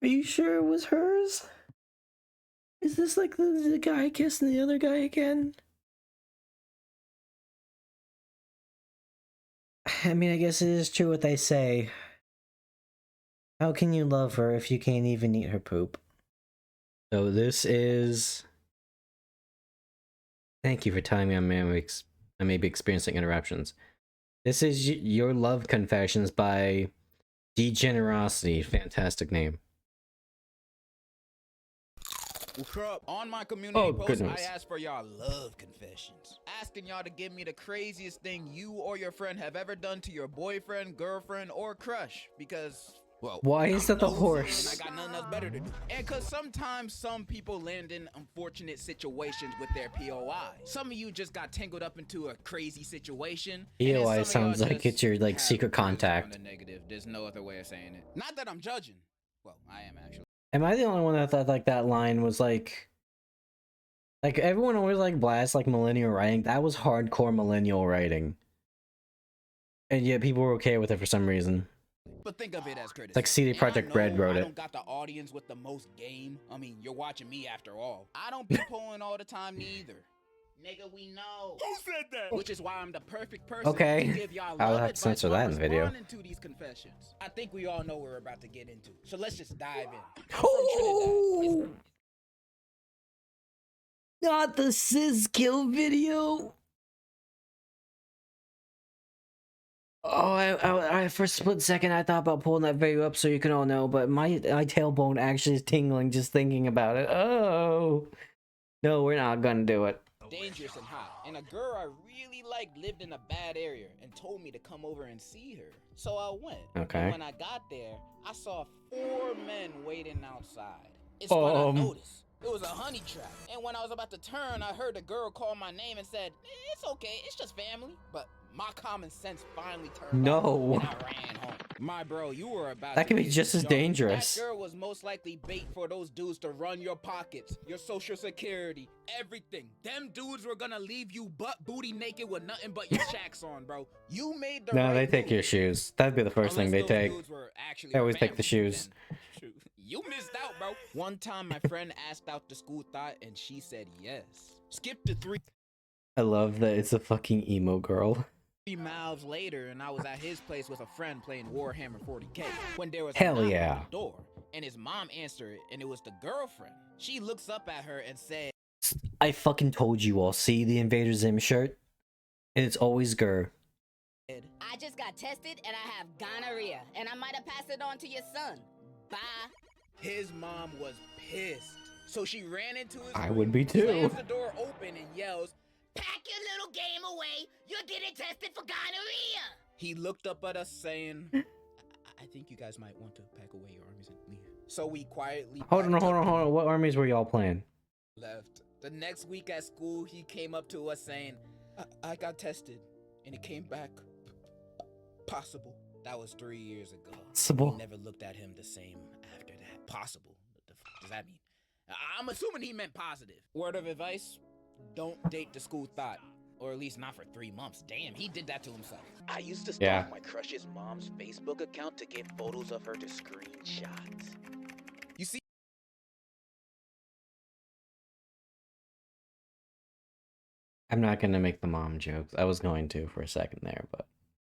Are you sure it was hers? Is this like the guy kissing the other guy again? I mean, I guess it is true what they say. How can you love her if you can't even eat her poop? So this is... Thank you for telling me I may be experiencing interruptions. This is Your Love Confessions by Degenerosity. Fantastic name. On my community post, goodness. I asked for y'all love confessions. Asking y'all to give me the craziest thing you or your friend have ever done to your boyfriend, girlfriend, or crush. Because, well, Why is that the nosy horse? and I got nothing else better to do. And because sometimes some people land in unfortunate situations with their POI. Some of you just got tangled up into a crazy situation. POI sounds like it's your like secret contact. Negative. There's no other way of saying it. Not that I'm judging. Well, I am actually. Am I the only one that thought like that line was like everyone always like blasts like millennial writing? That was hardcore millennial writing, and yet people were okay with it for some reason. But think of it as criticism. It's like CD Projekt Red wrote it. I don't got the audience with the most game. I mean, you're watching me after all. I don't be pulling all the time neither. Nigga, we know. Who said that? Which is why I'm the perfect person to give y'all I'll love have to censor that in the video. Into these confessions. I think we all know what we're about to get into. So let's just dive in. Oh, not the Sizz kill video. Oh, I for a split second I thought about pulling that video up so you can all know, but my tailbone actually is tingling just thinking about it. Oh, no, we're not gonna do it. Dangerous and hot, and a girl I really liked lived in a bad area and told me to come over and see her. So I went. Okay. And when I got there, I saw 4 men waiting outside. It's what I noticed. It was a honey trap. And when I was about to turn, I heard the girl call my name and said, "It's okay, it's just family." But my common sense finally turned on, and I ran home. My bro, you were about that could be just as dangerous. That girl was most likely bait for those dudes to run your pockets, your social security, everything. Them dudes were gonna leave you butt booty naked with nothing but your shacks on, bro. You made the right they take move. your shoes. That'd be the first thing they take. They always take the shoes. Then, you missed out, bro. One time my friend asked out the school thought and she said yes. Skip to 3 I love that it's a fucking emo girl. miles later, and I was at his place with a friend playing Warhammer 40K when there was Hell a knock yeah. on the door, and his mom answered it, and it was the girlfriend. She looks up at her and said, I fucking told you all. See the Invader Zim shirt? And it's always Gur. I just got tested and I have gonorrhea, and I might have passed it on to your son. Bye. His mom was pissed, so she ran into his I room, would be too. slams the door open and yells, Pack your little game away. You're getting tested for gonorrhea. He looked up at us saying, I think you guys might want to pack away your armies and leave. So we quietly Hold on. What armies were y'all playing? left. The next week at school, he came up to us saying, I got tested and it came back possible. That was 3 years ago. Possible. We never looked at him the same after that. Possible. What the f does that mean? I'm assuming he meant positive. Word of advice, don't date the school thought. Or at least not for 3 months. Damn, he did that to himself. I used to stalk my crush's mom's Facebook account to get photos of her to screenshot. You see? I'm not gonna make the mom jokes. I was going to for a second there, but...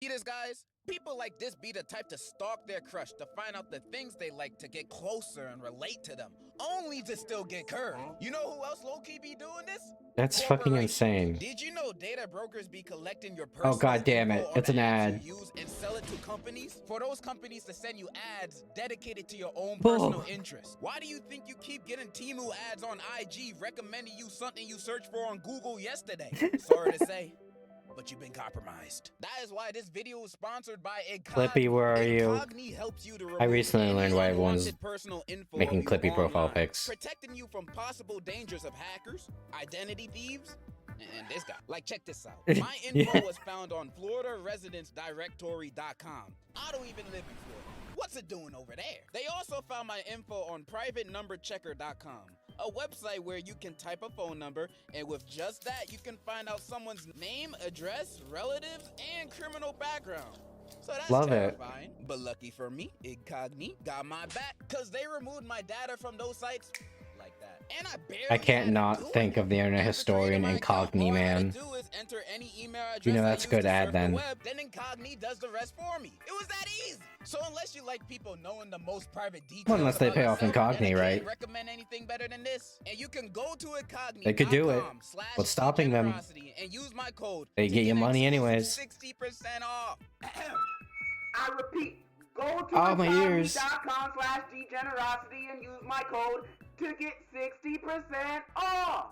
See this, guys? People like this be the type to stalk their crush to find out the things they like to get closer and relate to them, only to still get curved. You know who else low-key be doing this? That's fucking insane. Did you know data brokers be collecting your personal God damn it. info on It's an the ads ad. you use and sell it to companies? For those companies to send you ads dedicated to your own personal interests. Why do you think you keep getting Temu ads on IG recommending you something you searched for on Google yesterday? Sorry to say, but you've been compromised. That is why this video was sponsored by Clippy, where are you? Helps you to I recently learned why everyone's personal info making of you Clippy profile online, pics. protecting you from possible dangers of hackers, identity thieves, and this guy. Like, check this out. My info was found on FloridaResidenceDirectory.com. I don't even live in Florida. What's it doing over there? They also found my info on PrivateNumberChecker.com, a website where you can type a phone number, and with just that, you can find out someone's name, address, relatives, and criminal background. So that's Love it. terrifying. But lucky for me, Incogni got my back because they removed my data from those sites like that. And I barely I can't had to not do think it. of the internet And to create historian my account, Incogni, all I gotta man. do is enter any email You address know I that's a use good to ad surf the then. web, then Incogni does the rest for me. It was that easy. So unless you like people knowing the most private details, Well, unless they about pay off yourself, Incogni, and I right? can't recommend anything better than this. And you can go to They could do it. incogni.com/degenerosity What's stopping them? and use my code They to get you an money exclusive anyways. 60% off. I repeat, go to Oh, my ears. incogni.com/degenerosity and use my code to get 60% off.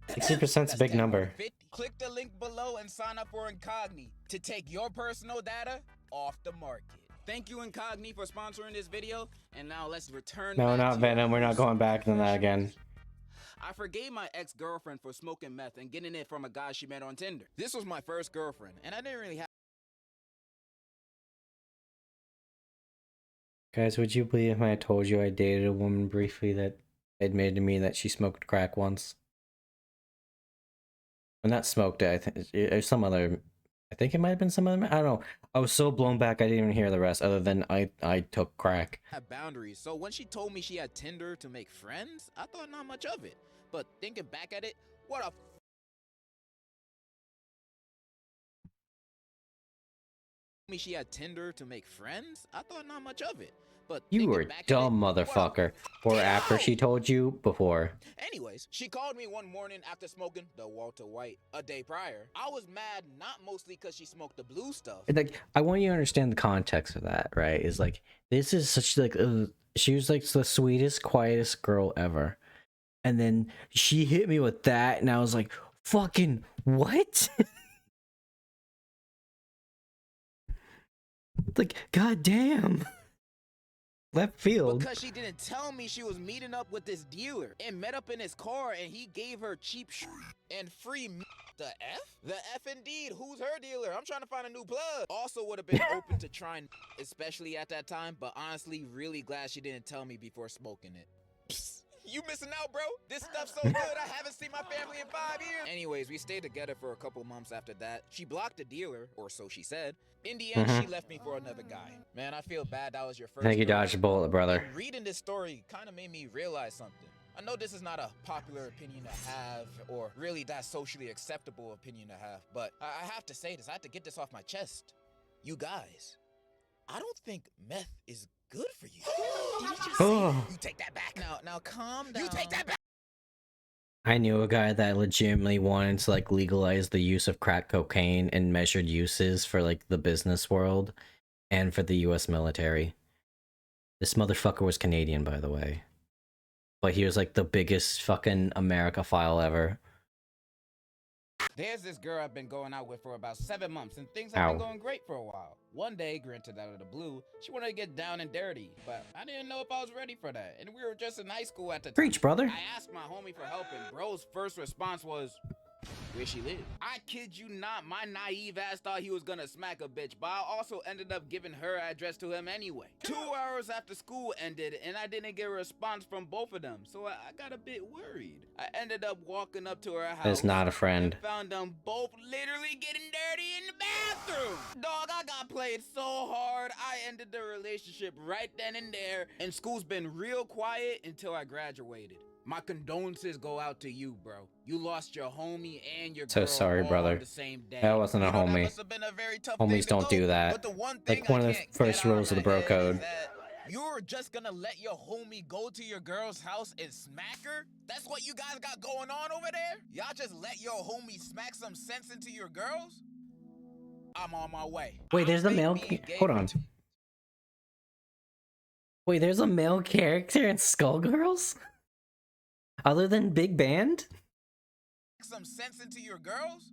60%'s a big number. 50. Click the link below and sign up for Incogni to take your personal data off the market. Thank you, Incogni, for sponsoring this video. And now let's return No, back not to Venom. our We're not gruesome going back to that again. confessions. I forgave my ex-girlfriend for smoking meth and getting it from a guy she met on Tinder. This was my first girlfriend, and I didn't really have Guys, would you believe if I told you I dated a woman briefly that admitted to me that she smoked crack once? Well, not smoked it, I think there's some other, I think it might have been some other, I don't know. I was so blown back I didn't even hear the rest other than I took crack. boundaries. So when she told me she had Tinder to make friends, I thought not much of it. But thinking back at it, what a me she had Tinder to make friends, I thought not much of it. But You thinking were back at dumb, it, what a motherfucker. Or after she told you, before. Anyways, she called me one morning after smoking the Walter White a day prior. I was mad not mostly because she smoked the blue stuff. Like, I want you to understand the context of that, right? Is like, this is such like, she was like the sweetest, quietest girl ever. And then she hit me with that, and I was like, fucking, what? Like, goddamn. Left field. Because she didn't tell me she was meeting up with this dealer and met up in his car and he gave her cheap and free the F? The F indeed. Who's her dealer? I'm trying to find a new plug. Also would have been open to trying, especially at that time, but honestly, really glad she didn't tell me before smoking it. Psst. You missing out, bro? This stuff's so good, I haven't seen my family in 5 years. Anyways, we stayed together for a couple months after that. She blocked the dealer, or so she said. In the end, she left me for another guy. Man, I feel bad that was your first. I think you dodged a bullet, brother. And reading this story kind of made me realize something. I know this is not a popular opinion to have, or really that socially acceptable opinion to have, but I have to say this. I have to get this off my chest. You guys, I don't think meth is good for you. Did you just say that? You take that back. Now calm down. You take that back. I knew a guy that legitimately wanted to like legalize the use of crack cocaine in measured uses for like the business world and for the US military. This motherfucker was Canadian, by the way. But he was like the biggest fucking America-phile ever. There's this girl I've been going out with for about 7 months, and things have been Ow. going great for a while. One day, granted out of the blue, she wanted to get down and dirty, but I didn't know if I was ready for that, and we were just in high school at the time. Preach, brother. I asked my homie for help, and bro's first response was, where she live? I kid you not, my naive ass thought he was gonna smack a bitch, but I also ended up giving her address to him anyway. 2 hours after school ended, and I didn't get a response from both of them, so I got a bit worried. I ended up walking up to her house. That's not a friend. And found them both literally getting dirty in the bathroom. Dog, I got played so hard, I ended the relationship right then and there, and school's been real quiet until I graduated. My condolences go out to you, bro. You lost your homie and your So girl sorry, all brother. on the same day. That wasn't a You know, that homie. must have been a very tough Homies thing to don't go do through. that. But the one Like thing one I of the can't first get out rules of the my bro head code. is that you're just gonna let your homie go to your girl's house and smack her? That's what you guys got going on over there? Y'all just let your homie smack some sense into your girls? I'm on my way. Wait, there's a I'm male. being gay Hold for on. Wait, there's a male character in Skullgirls? Other than Big Band? some sense into your girls?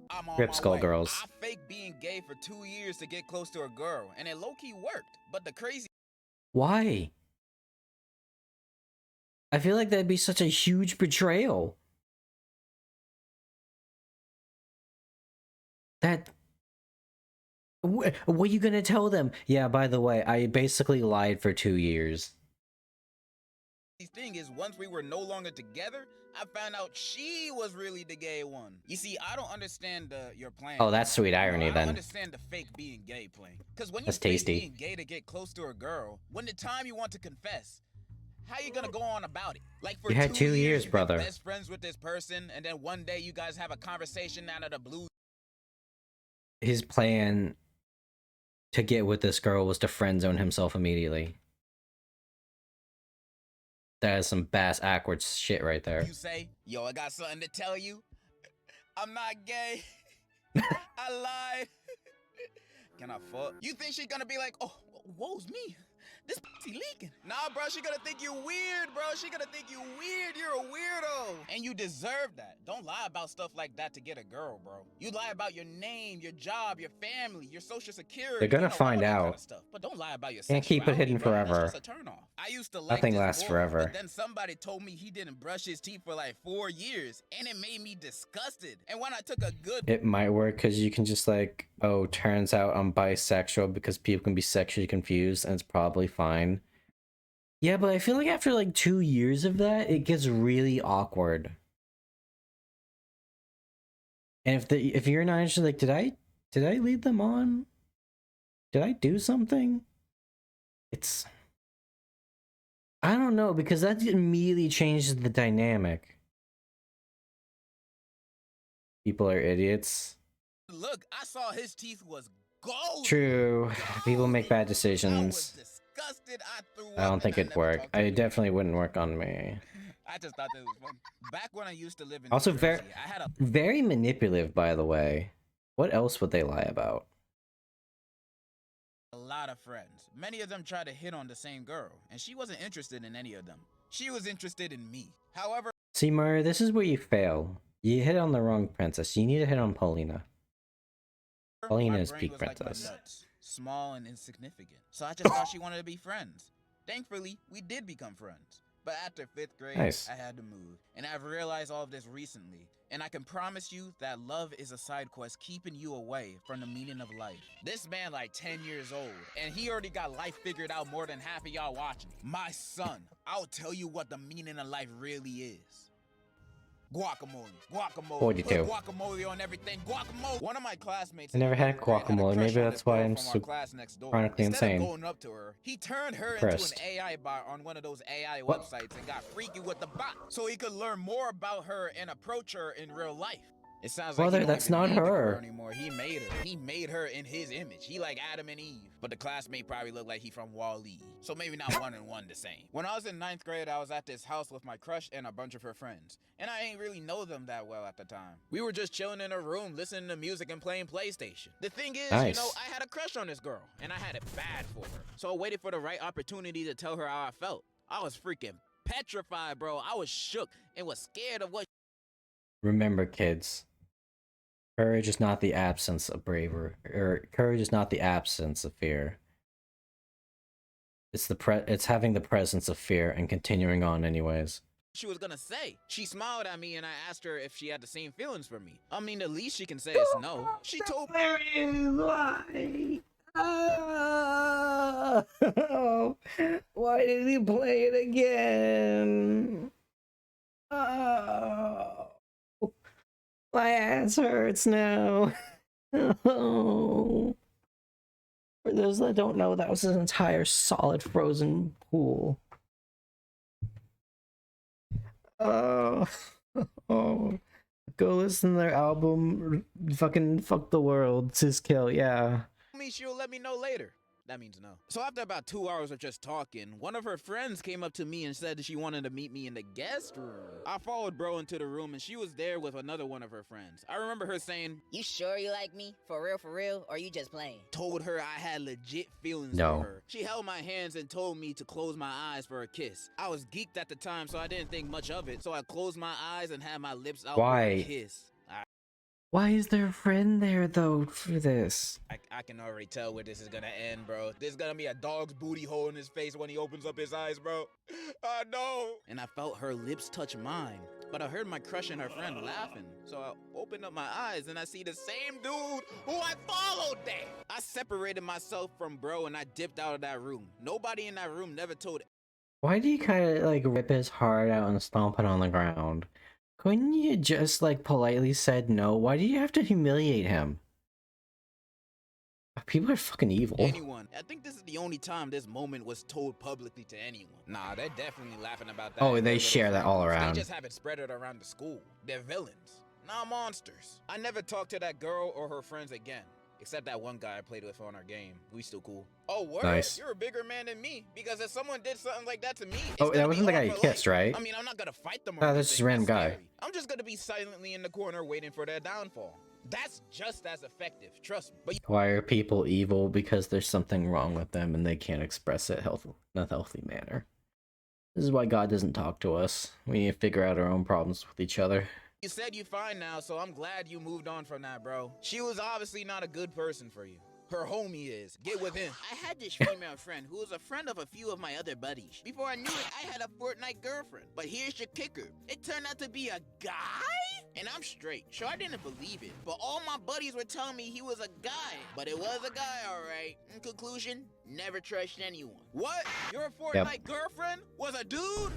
I'm on Rip my Skullgirls. way. I faked being gay for 2 years to get close to a girl, and it low-key worked. But the crazy Why? I feel like that'd be such a huge betrayal. That... What are you gonna tell them? Yeah, by the way, I basically lied for 2 years. thing is, once we were no longer together, I found out she was really the gay one. You see, I don't understand your plan. Oh, that's sweet irony I don't then. understand the fake being gay playing. Because when you That's fake tasty. being gay to get close to a girl, when the time you want to confess, how you gonna go on about it? Like for You had 2 years, you've brother. been best friends with this person, and then one day you guys have a conversation out of the blue. His plan to get with this girl was to friend zone himself immediately. That is some bass awkward shit right there. You say, yo, I got something to tell you. I'm not gay. I lied. Can I fuck? You think she gonna be like, oh, woe's me? This pussy leaking. Nah, bro, she gonna think you weird, bro. She gonna think you weird. You're a weirdo. And you deserve that. Don't lie about stuff like that to get a girl, bro. You lie about your name, your job, your family, your social security. They're gonna all find that out. kind of stuff. But don't lie about your Can't keep it hidden bro. forever. That's just a turn off. I used to like Nothing this lasts boy, forever. But then somebody told me he didn't brush his teeth for like 4 years, and it made me disgusted. And when I took a good It might work because you can just like, oh, turns out I'm bisexual because people can be sexually confused and it's probably fine. Yeah, but I feel like after like 2 years of that, it gets really awkward. And if you're not interested, like, did I lead them on? Did I do something? It's, I don't know, because that immediately changes the dynamic. People are idiots. look, I saw his teeth was gold. True. People make bad I was decisions. disgusted. I threw I don't up, think and it'd never work. talked to I him. definitely wouldn't work on me. I just thought that was fun. Back when I used to live in Also New very, Jersey, I had very manipulative, by the way. What else would they lie about? a lot of friends. Many of them tried to hit on the same girl, and she wasn't interested in any of them. She was interested in me. However, See, Mario, this is where you fail. You hit on the wrong princess. You need to hit on Paulina. Paulina my is brain peak was like my princess. nuts, small and insignificant. So I just thought she wanted to be friends. Thankfully, we did become friends. But after 5th grade, Nice. I had to move. And I've realized all of this recently. And I can promise you that love is a side quest keeping you away from the meaning of life. This man like 10 years old, and he already got life figured out more than half of y'all watching. My son, I'll tell you what the meaning of life really is. Guacamole. 42. Put guacamole on everything. Guacamole. One of my classmates. I never had in 9th grade guacamole. a Maybe crush on that's this why girl I'm from our so class next door. chronically Instead insane. of going up to her, he turned her Impressed. into an AI bot on one of those AI What? websites and got freaky with the bot, so he could learn more about her and approach her in real life. It sounds like Brother, he don't that's even not need the girl her. anymore. He made her. He made her in his image. He like Adam and Eve. But the classmate probably looked like he from Wall-E. So maybe not one and one the same. When I was in 9th grade, I was at this house with my crush and a bunch of her friends. And I ain't really know them that well at the time. We were just chilling in a room, listening to music and playing PlayStation. The thing is, Nice. you know, I had a crush on this girl. And I had it bad for her. So I waited for the right opportunity to tell her how I felt. I was freaking petrified, bro. I was shook and was scared of what. Remember, kids. Courage is not the absence of bravery, or courage is not the absence of fear. It's having the presence of fear and continuing on anyways. She was gonna say. She smiled at me and I asked her if she had the same feelings for me. I mean, the least she can say is no. She told me. Why did he play it again? Oh, my ass hurts now. Oh. For those that don't know, that was an entire solid frozen pool. Oh, oh. Go listen to their album, fucking Fuck the World, Kill, yeah. me she'll let me know later. That means no. So after about 2 hours of just talking, one of her friends came up to me and said that she wanted to meet me in the guest room. I followed bro into the room and she was there with another one of her friends. I remember her saying, You sure you like me? For real? Or you just playing? told her I had legit feelings No. for her. She held my hands and told me to close my eyes for a kiss. I was geeked at the time, so I didn't think much of it. So I closed my eyes and had my lips out Why? for a kiss. Why is there a friend there, though, for this? I can already tell where this is gonna end, bro. There's gonna be a dog's booty hole in his face when he opens up his eyes, bro. I know. And I felt her lips touch mine, but I heard my crush and her friend laughing. So I opened up my eyes and I see the same dude who I followed there. I separated myself from bro and I dipped out of that room. Nobody in that room never told Why do you kind of like rip his heart out and stomp it on the ground? Couldn't you just like politely said no? Why do you have to humiliate him? People are fucking evil. Anyone. I think this is the only time this moment was told publicly to anyone. Nah, they're definitely laughing about that. Oh, in they their share little that friend all groups. around. They just have it spread it around the school. They're villains, not monsters. I never talked to that girl or her friends again. Except that one guy I played with on our game. We still cool. Oh, word? Nice. You're a bigger man than me. Because if someone did something like that to me, it's Oh, gonna that be wasn't the on guy you for kissed, life. right? I mean, I'm not gonna fight them or No, that's just a anything. random That's guy. scary. I'm just gonna be silently in the corner waiting for their downfall. That's just as effective, trust me. But Why are people evil? Because there's something wrong with them and they can't express it in a healthy manner. This is why God doesn't talk to us. We need to figure out our own problems with each other. you said you fine now, so I'm glad you moved on from that, bro. She was obviously not a good person for you. Her homie is. Get with him. I had this female friend who was a friend of a few of my other buddies. Before I knew it, I had a Fortnite girlfriend. But here's your kicker. It turned out to be a guy? And I'm straight. Sure, I didn't believe it. But all my buddies were telling me he was a guy. But it was a guy, alright. In conclusion, never trust anyone. What? Your Fortnite girlfriend was a dude?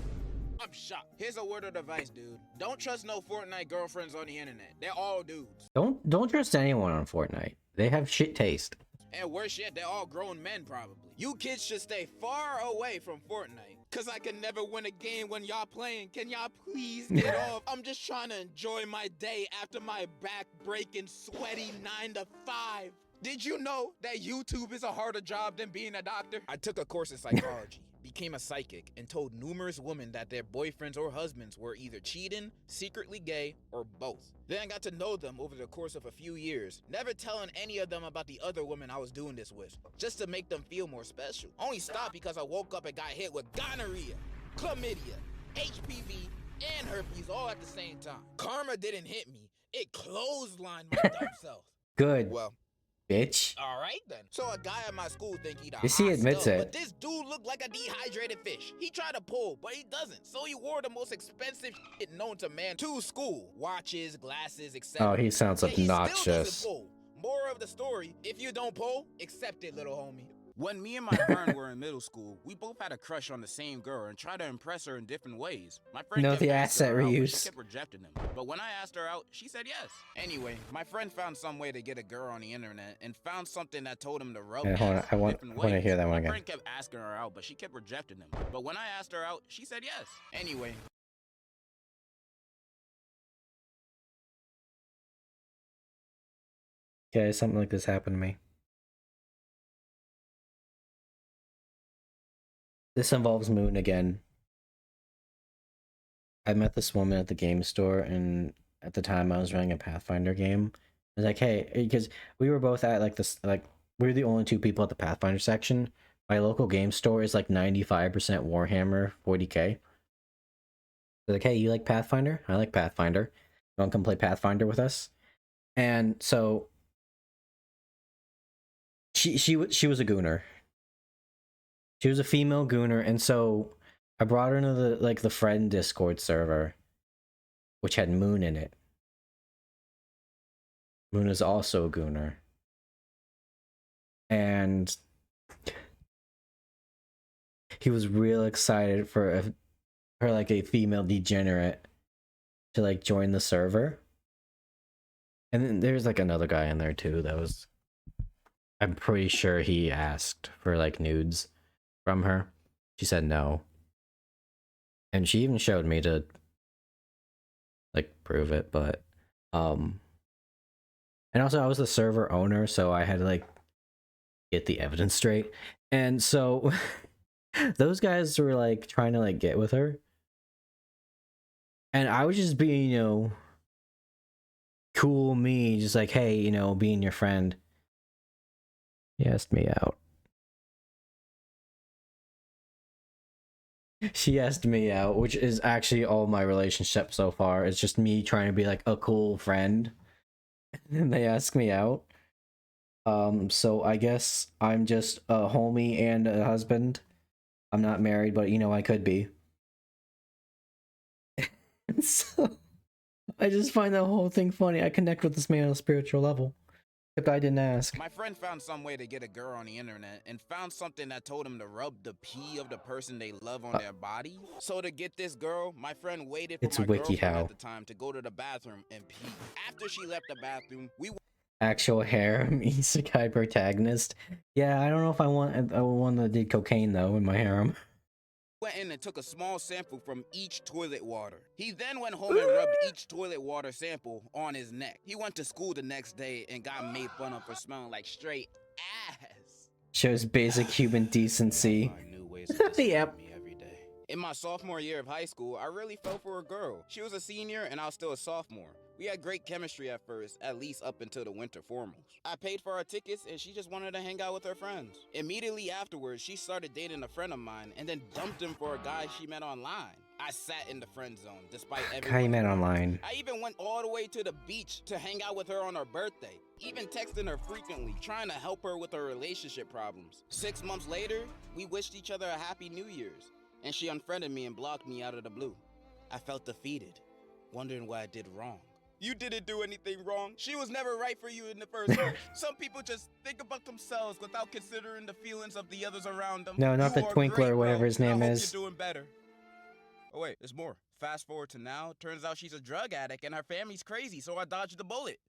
I'm shocked. Here's a word of advice, dude. Don't trust no Fortnite girlfriends on the internet. They're all dudes. Don't trust anyone on Fortnite. They have shit taste. And worse yet, they're all grown men, probably. You kids should stay far away from Fortnite. Cause I can never win a game when y'all playing. Can y'all please get off? I'm just trying to enjoy my day after my back-breaking, sweaty 9 to 5. Did you know that YouTube is a harder job than being a doctor? I took a course in psychology, became a psychic, and told numerous women that their boyfriends or husbands were either cheating, secretly gay, or both. Then I got to know them over the course of a few years, never telling any of them about the other women I was doing this with, just to make them feel more special. Only stopped because I woke up and got hit with gonorrhea, chlamydia, HPV, and herpes all at the same time. Karma didn't hit me, it clotheslined my dumb self. Good. Well, Bitch. all right then. So a guy at my school think he the Yes, he hot admits stuff, it. but this dude looked like a dehydrated fish. He tried to pull, but he doesn't. So he wore the most expensive shit known to man to school: watches, glasses, etc. Oh, he sounds Yet he still obnoxious. doesn't pull. Moral of the story: if you don't pull, accept it, little homie. When me and my friend were in middle school, we both had a crush on the same girl and tried to impress her in different ways. My friend No, kept the asking asset her out, but reuse. she kept rejecting him. But when I asked her out, she said yes. Anyway, my friend found some way to get a girl on the internet and found something that told him to rub Yeah, hold on, ass I in want different to ways. hear that one My again. friend kept asking her out, but she kept rejecting him. But when I asked her out, she said yes. Anyway, Yeah, something like this happened to me. This involves Moon again. I met this woman at the game store, and at the time I was running a Pathfinder game. I was like, hey, because we were both at like this, like, we were the only two people at the Pathfinder section. My local game store is like 95% Warhammer 40k. They're like, hey, you like Pathfinder? I like Pathfinder. You want to come play Pathfinder with us? And so she was a gooner. She was a female gooner, and so I brought her into the friend Discord server, which had Moon in it. Moon is also a gooner. And he was real excited for like a female degenerate to like join the server. And then there's like another guy in there too that was, I'm pretty sure he asked for like nudes from her. She said no. And she even showed me to like prove it, but and also I was the server owner, so I had to like get the evidence straight. And so those guys were like trying to like get with her. And I was just being, cool me, just like, hey, being your friend. He asked me out. She asked me out, which is actually all my relationship so far. It's just me trying to be like a cool friend. And they ask me out. So I guess I'm just a homie and a husband. I'm not married, but I could be. So I just find that whole thing funny. I connect with this man on a spiritual level. If I didn't ask. My friend found some way to get a girl on the internet and found something that told him to rub the pee of the person they love on their body. So to get this girl, my friend waited for It's my girlfriend WikiHow. at the time to go to the bathroom and pee. After she left the bathroom, we Actual harem isekai protagonist. Yeah, I don't know if I want one that did cocaine though in my harem. went in and took a small sample from each toilet water. He then went home and rubbed each toilet water sample on his neck. He went to school the next day and got made fun of for smelling like straight ass. Shows basic human decency. I find new ways to disappoint Yep. me every day. In my sophomore year of high school, I really fell for a girl. She was a senior and I was still a sophomore. We had great chemistry at first, at least up until the winter formals. I paid for our tickets and she just wanted to hang out with her friends. Immediately afterwards, she started dating a friend of mine and then dumped him for a guy she met online. I sat in the friend zone despite everything. Guy you met online. I even went all the way to the beach to hang out with her on her birthday. Even texting her frequently, trying to help her with her relationship problems. 6 months later, we wished each other a happy New Year's, and she unfriended me and blocked me out of the blue. I felt defeated, wondering what I did wrong. You didn't do anything wrong. She was never right for you in the first place. Some people just think about themselves without considering the feelings of the others around them. No, not You the are Twinkler great, or whatever bro, his and I name hope is. You're doing better. Oh wait, there's more. Fast forward to now, turns out she's a drug addict and her family's crazy, so I dodged the bullet.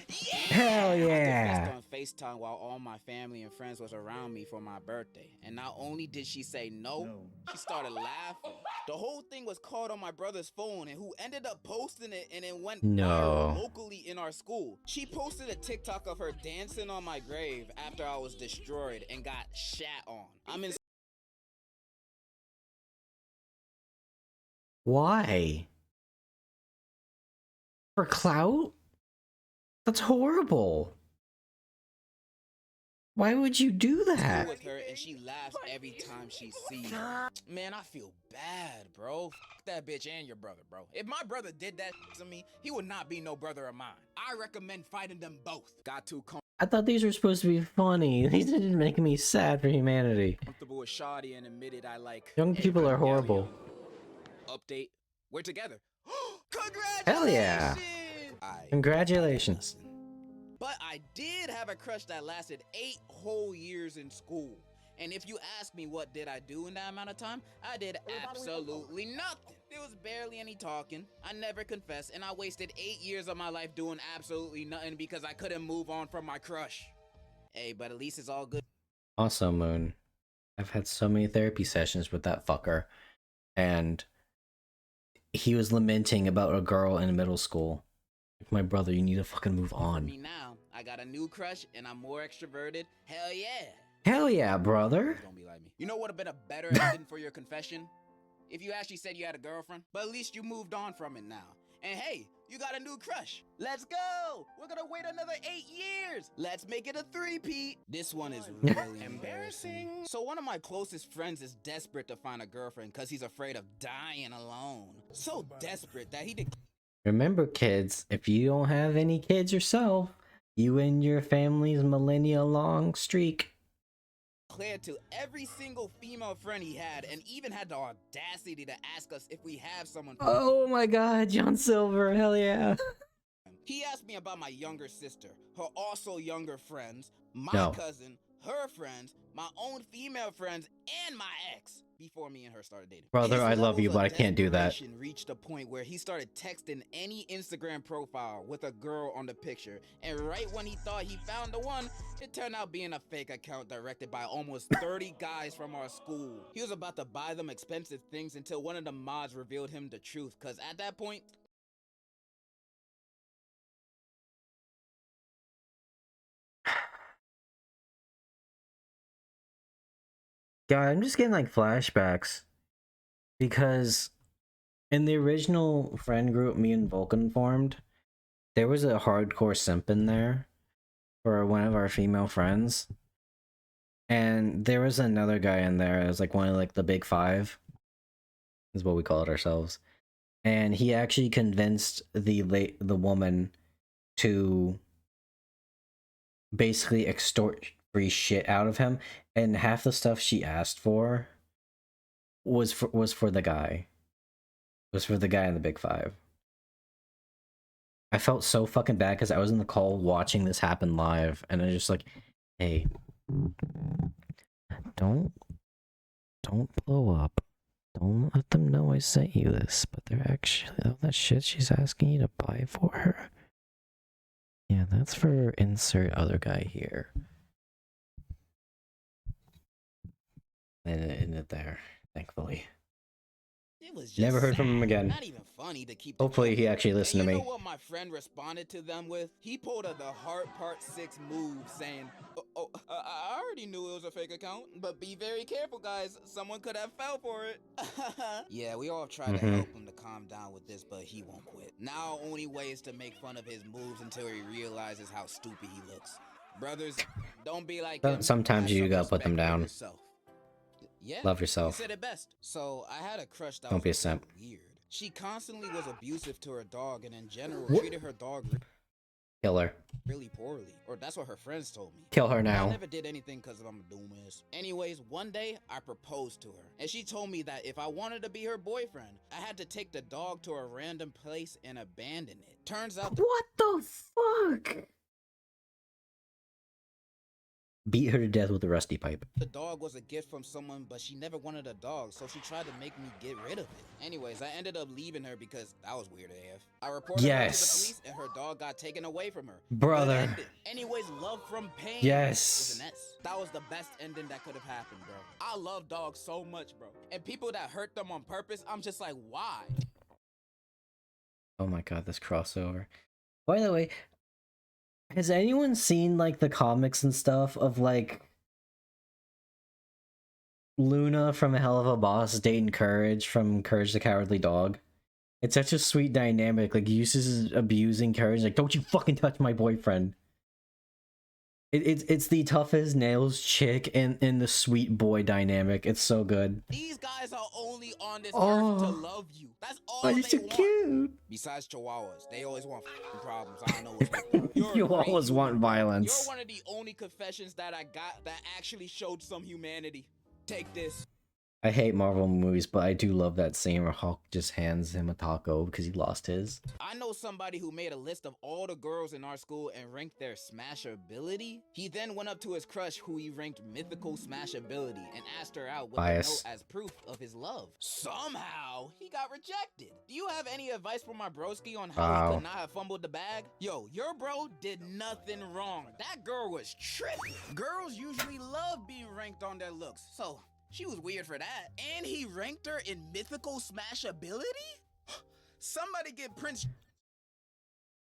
Yeah! Hell yeah. I confessed on FaceTime while all my family and friends was around me for my birthday. And not only did she say no, she started laughing. The whole thing was caught on my brother's phone, and who ended up posting it, and it went viral locally in our school. She posted a TikTok of her dancing on my grave after I was destroyed and got shat on. I'm in Why? For clout? That's horrible. Why would you do that? with her and she laughs every time she sees me. Man, I feel bad, bro. F that bitch and your brother, bro. If my brother did that to me, he would not be no brother of mine. I recommend fighting them both. Got too I thought these were supposed to be funny. These didn't make me sad for humanity. comfortable with Shawty and admitted I like Young people are horrible. Update. We're together. Congratulations! Hell yeah. Congratulations. But I did have a crush that lasted 8 whole years in school. And if you ask me what did I do in that amount of time, I did absolutely nothing. There was barely any talking. I never confessed, and I wasted 8 years of my life doing absolutely nothing because I couldn't move on from my crush. Hey, but at least it's all good. Also, Moon, I've had so many therapy sessions with that fucker, and he was lamenting about a girl in middle school. My brother, you need to fucking move on. Me now, I got a new crush, and I'm more extroverted. Hell yeah. Hell yeah, brother. Don't be like me. You know what would have been a better ending for your confession? If you actually said you had a girlfriend, but at least you moved on from it now. And hey, you got a new crush. Let's go. We're gonna wait another 8 years. Let's make it a 3-peat. This one is really embarrassing. So one of my closest friends is desperate to find a girlfriend because he's afraid of dying alone. So desperate that he Remember, kids, if you don't have any kids yourself, you and your family's millennia-long streak. declared to every single female friend he had, and even had the audacity to ask us if we have someone. Oh my god, John Silver, hell yeah. He asked me about my younger sister, her also younger friends, my No. cousin, her friends, my own female friends, and my ex before me and her started dating. Brother, His I love you, levels but I of can't do that. desperation reached a point where he started texting any Instagram profile with a girl on the picture, and right when he thought he found the one, it turned out being a fake account directed by almost 30 guys from our school. He was about to buy them expensive things until one of the mods revealed him the truth, cause at that point, God, I'm just getting like flashbacks because in the original friend group me and Vulcan formed, there was a hardcore simp in there for one of our female friends, and there was another guy in there. It was like one of like the big five, is what we call it ourselves, and he actually convinced the woman to basically extort free shit out of him, and half the stuff she asked for was for the guy. Was for the guy in the big five. I felt so fucking bad because I was in the call watching this happen live, and I just like, hey, don't blow up. Don't let them know I sent you this, but they're actually all that shit she's asking you to buy for her. Yeah, that's for insert other guy here. And it ended there, thankfully. It was just Never heard from him sad. again. Not even funny to keep the Hopefully he joke. actually listened And to you me. know what my friend responded to them with? He pulled the heart part 6 move saying, I already knew it was a fake account, but be very careful, guys. Someone could have fell for it. Yeah, we all tried to help him to calm down with this, but he won't quit. Now only way is to make fun of his moves until he realizes how stupid he looks. Brothers, don't be like him. Sometimes Have you some gotta put them respect for down. yourself. Yeah, Love yourself. you said it best. So I had a crush that Don't was be a bit simp. weird. She constantly was abusive to her dog, and in general What? treated her dog Kill her. really poorly. Or that's what her friends told me. Kill her I now. never did anything because I'm a dumbass. Anyways, one day I proposed to her, and she told me that if I wanted to be her boyfriend, I had to take the dog to a random place and abandon it. Turns out What the fuck? Beat her to death with a rusty pipe. the dog was a gift from someone, but she never wanted a dog, so she tried to make me get rid of it. Anyways, I ended up leaving her because that was weird AF. I reported her to the police, and her dog got taken away from her. Brother. Good ending. Anyways, love from pain. Yes. With an S. That was the best ending that could have happened, bro. I love dogs so much, bro. And people that hurt them on purpose, I'm just like, why? Oh my god, this crossover. By the way, has anyone seen like the comics and stuff of like Luna from A Hell of a Boss dating Courage from Courage the Cowardly Dog? It's such a sweet dynamic. Like uses abusing Courage, like don't you fucking touch my boyfriend. It's the tough as nails chick and the sweet boy dynamic. It's so good. These guys are only on this earth to love you. That's all they want. Cute. Besides chihuahuas, they always want problems. I don't know what's with them. You're a You great always human. want violence. You're one of the only confessions that I got that actually showed some humanity. Take this. I hate Marvel movies, but I do love that scene where Hulk just hands him a taco because he lost his. I know somebody who made a list of all the girls in our school and ranked their smashability. He then went up to his crush who he ranked mythical smashability and asked her out with a note as proof of his love. Somehow, he got rejected. Do you have any advice for my broski on how he could not have fumbled the bag? Yo, your bro did nothing wrong. That girl was tripping. Girls usually love being ranked on their looks, so she was weird for that. And he ranked her in mythical smashability? Somebody get Prince.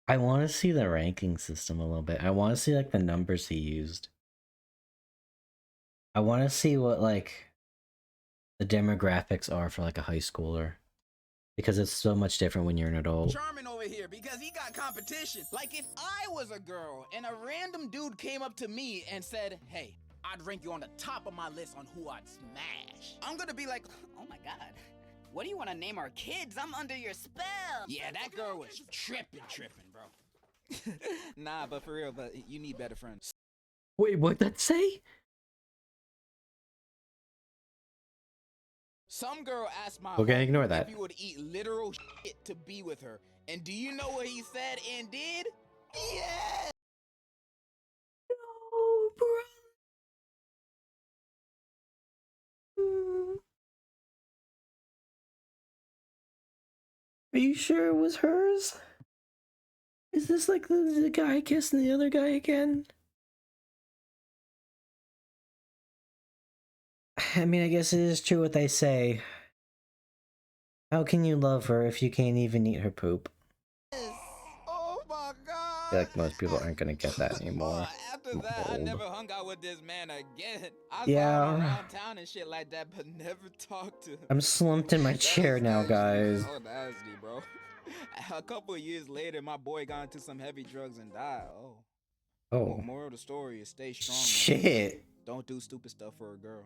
I want to see the ranking system a little bit. I want to see like the numbers he used. I want to see what like the demographics are for like a high schooler. Because it's so much different when you're an adult. Charming over here because he got competition. Like if I was a girl and a random dude came up to me and said, hey, I'd rank you on the top of my list on who I'd smash. I'm gonna be like, Oh my god. What do you want to name our kids? I'm under your spell. yeah, that girl was tripping, bro. Nah, but for real, but you need better friends. Wait, what'd that say? Some girl asked my Okay, homie ignore that. if he would eat literal shit to be with her. And do you know what he said and did? Yeah! No, bro. Are you sure it was hers? Is this like the guy kissing the other guy again? I mean, I guess it is true what they say. How can you love her if you can't even eat her poop? Oh my god! I feel like most people aren't gonna get that anymore. After that, I Old. never hung out with this man again. I Yeah. saw him around town and shit like that, but never talked to him. I'm slumped in my chair now, guys. Oh, nasty, bro. A couple of years later, my boy got into some heavy drugs and died. Oh. Oh. Moral of the story is stay strong. man. Shit. Don't do stupid stuff for a girl.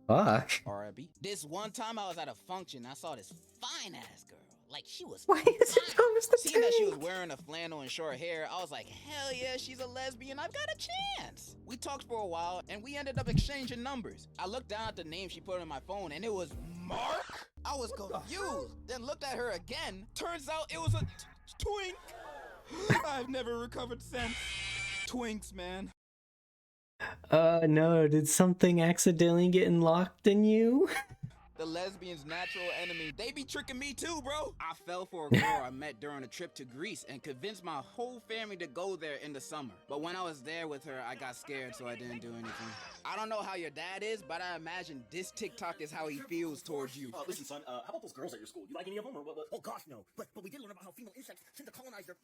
Fuck. R.I.P. This one time I was at a function, I saw this fine ass girl. Like she was Why is it Thomas the Seeing that she was Tank? wearing a flannel and short hair, I was like, hell yeah, she's a lesbian. I've got a chance. We talked for a while and we ended up exchanging numbers. I looked down at the name she put on my phone and it was Mark. I was confused. Then looked at her again. Turns out it was a twink. I've never recovered since. Twinks, man. No, did something accidentally get locked in you? The lesbian's natural enemy. They be tricking me too, bro. I fell for a girl I met during a trip to Greece and convinced my whole family to go there in the summer. But when I was there with her, I got scared, so I didn't do anything. I don't know how your dad is, but I imagine this TikTok is how he feels towards you. Listen, son, how about those girls at your school? You like any of them? Or what? Oh, gosh, no. But we did learn about how female insects tend to colonize their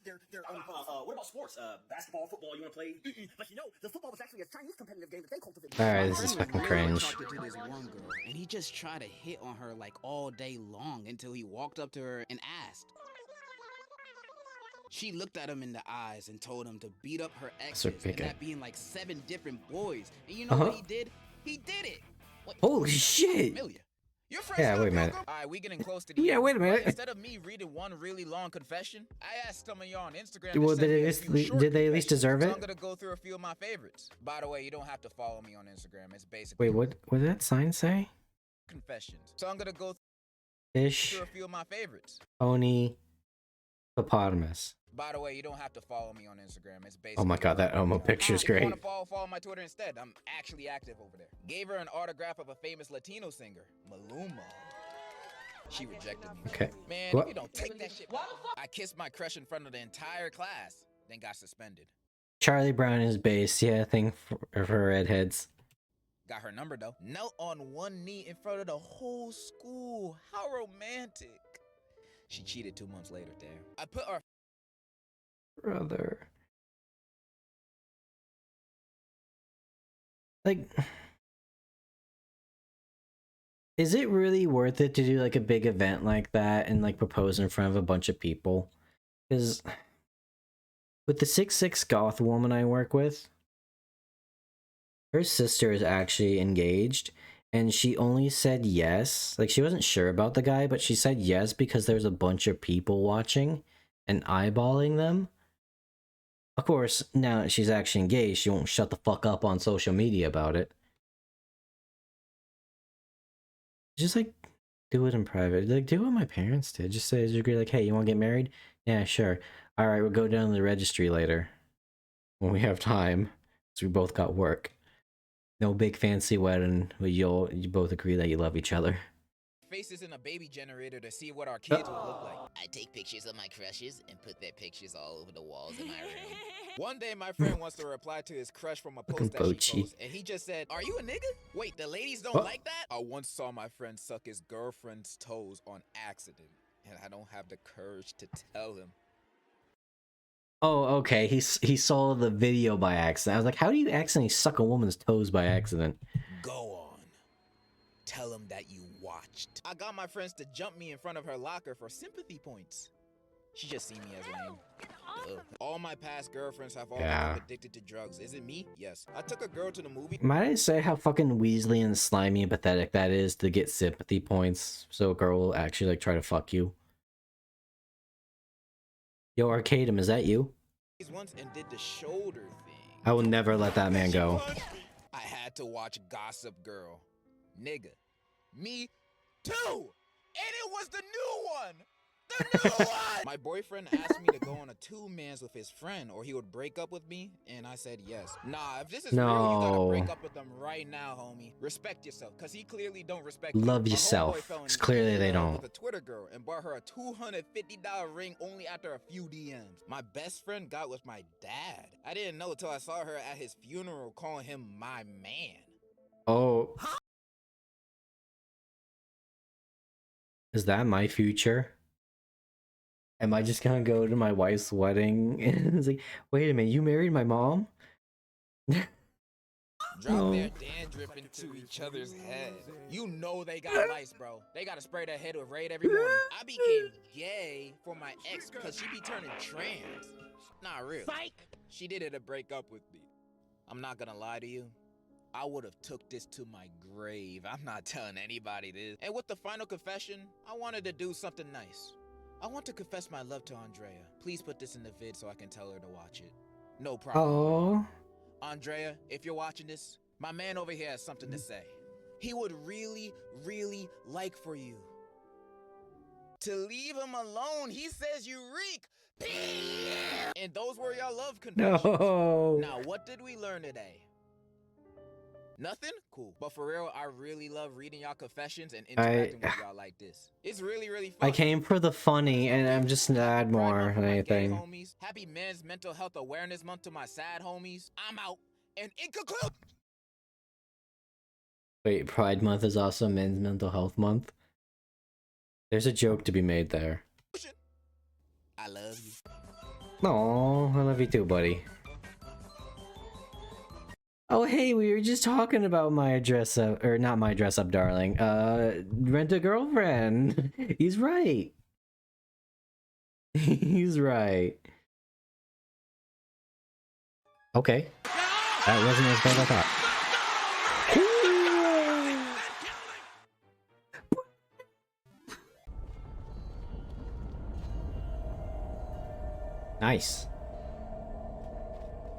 what about sports? Basketball, football, you want to play? But you know, the football was actually a Chinese competitive game that they cultivated. Alright, this is My friend fucking was cringe. attracted to this one girl, and he just tried to hit on her like all day long until he walked up to her and asked. She looked at him in the eyes and told him to beat up her exes, and that being like 7 different boys. And you know what he did? He did it. Wait, Holy shit! Amelia, your friend's Yeah, still wait a minute. All right, we getting close to the Yeah, end. wait a minute. But instead of me reading one really long confession, I asked some of y'all on Instagram. Well, to send me a did few short they at least confessions. deserve So it? I'm gonna go through a few of my favorites. By the way, you don't have to follow me on Instagram. It's basically Wait, what did that sign say? confessions. So I'm gonna go Fish, through a few of my favorites. pony, hippopotamus. By the way, you don't have to follow me on Instagram. It's basically. Oh my god, that Omo picture's If you great. want to follow my Twitter instead. I'm actually active over there. Gave her an autograph of a famous Latino singer, Maluma. She rejected me. Okay. Man, What? if you don't take that shit. I kissed my crush in front of the entire class, then got suspended. Charlie Brown is bass, yeah, thing for redheads. Got her number though. Knelt on one knee in front of the whole school. How romantic. She cheated 2 months later, damn. I put our Brother. Like, is it really worth it to do like a big event like that and like propose in front of a bunch of people? Because with the 6'6" goth woman I work with, her sister is actually engaged, and she only said yes. Like, she wasn't sure about the guy, but she said yes because there's a bunch of people watching and eyeballing them. Of course, now that she's actually engaged, she won't shut the fuck up on social media about it. Just like, do it in private. Like, do what my parents did. Just say, just agree, like, hey, you want to get married? Yeah, sure. Alright, we'll go down to the registry later. When we have time. So we both got work. No big fancy wedding, but you both agree that you love each other. faces in a baby generator to see what our kids will look like. I take pictures of my crushes and put their pictures all over the walls in my room. One day, my friend wants to reply to his crush from a post that she posted, and he just said, "Are you a nigga? Wait, the ladies don't like that?" I once saw my friend suck his girlfriend's toes on accident, and I don't have the courage to tell him. Oh, okay. He saw the video by accident. I was like, how do you accidentally suck a woman's toes by accident? Go on. Tell him that you watched. I got my friends to jump me in front of her locker for sympathy points. She just see me as lame. Ugh. All my past girlfriends have all become addicted to drugs. Is it me? Yes. I took a girl to the movie. Might I say how fucking Weasley and slimy and pathetic that is to get sympathy points so a girl will actually like try to fuck you? Yo, Arcadum, is that you? Once and did the shoulder thing. I will never let that man go. I had to watch Gossip Girl. Nigga. Me too! And it was the new one! The new one! My boyfriend asked me to go on a 2-mans with his friend or he would break up with me, and I said yes. Nah, if this is real, you gotta break up with them right now, homie. Respect yourself, cause he clearly don't respect you. Love yourself, cause clearly they don't. With a Twitter girl and bought her a $250 ring only after a few DMs. My best friend got with my dad. I didn't know till I saw her at his funeral calling him my man. Oh. Is that my future? Am I just gonna go to my wife's wedding and it's like, wait a minute, you married my mom? Drop their dandruff into each other's head. You know they got lice, bro. They gotta spray their head with Raid every morning. I became gay for my ex because she be turning trans. Not real. She did it to break up with me. I'm not gonna lie to you. I would have took this to my grave. I'm not telling anybody this. And with the final confession, I wanted to do something nice. I want to confess my love to Andrea. Please put this in the vid so I can tell her to watch it. No problem. Oh. Andrea, if you're watching this, my man over here has something to say. He would really, really like for you to leave him alone. He says you reek. And those were your love confessions. No. Now, what did we learn today? Nothing? Cool. But for real, I really love reading y'all confessions and interacting with y'all like this. It's really, really fun. I came for the funny, and I'm just Happy sad Pride more Month than to my gay anything. homies. Happy Men's Mental Health Awareness Month to my sad homies. I'm out. And in conclusion, Wait, Pride Month is also Men's Mental Health Month? There's a joke to be made there. I love you. Aw, I love you too, buddy. Oh, hey, we were just talking about my dress up, or not my dress up, darling. Rent a girlfriend. He's right. He's right. Okay. That wasn't as bad as I thought. Nice.